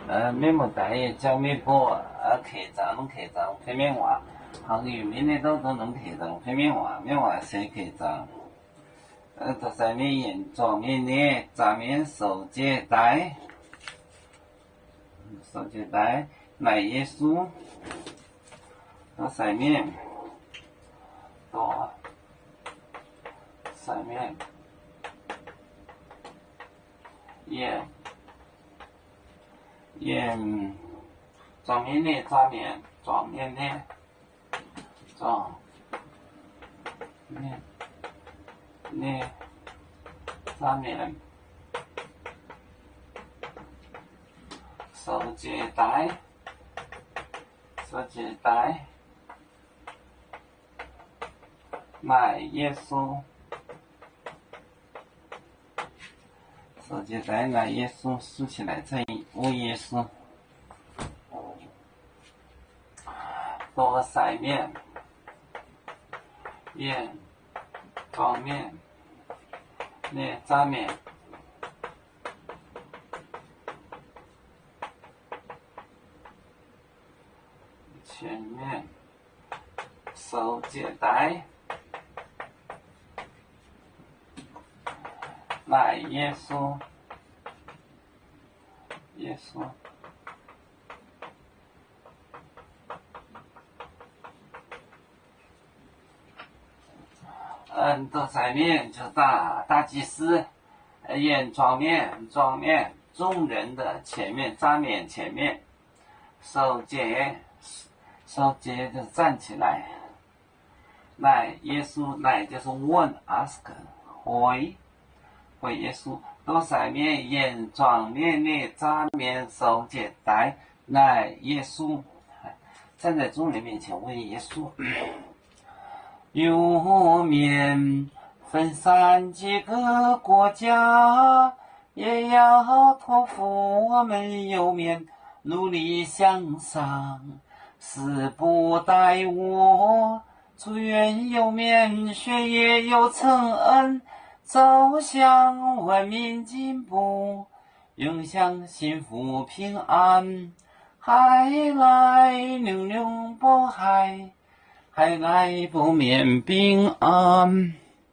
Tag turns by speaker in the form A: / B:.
A: 面目大爷叫面波客栈片面话，行业面的都能客栈片面话写客栈。这上面原装面的杂面手接待，来耶稣，这上面多上面装面的杂面，装面的装面的杂面，手接待，买耶稣，手接待买耶稣，竖起来这一无耶稣。多晒面，装面，杂面，前面手接待，来耶稣，这上面就大祭司，装面，众人的前面，杂面前面，手接就站起来，来耶稣，来就是问 ask 回耶稣，多上面装面的杂面手接待，来耶稣，站在众人面前问耶稣。有面分散几个国家，也要托付我们有面努力向上，死不待我，祝愿有面学业有承恩，走向文明进步，永享幸福平安，海来流流不海，海来不免平安。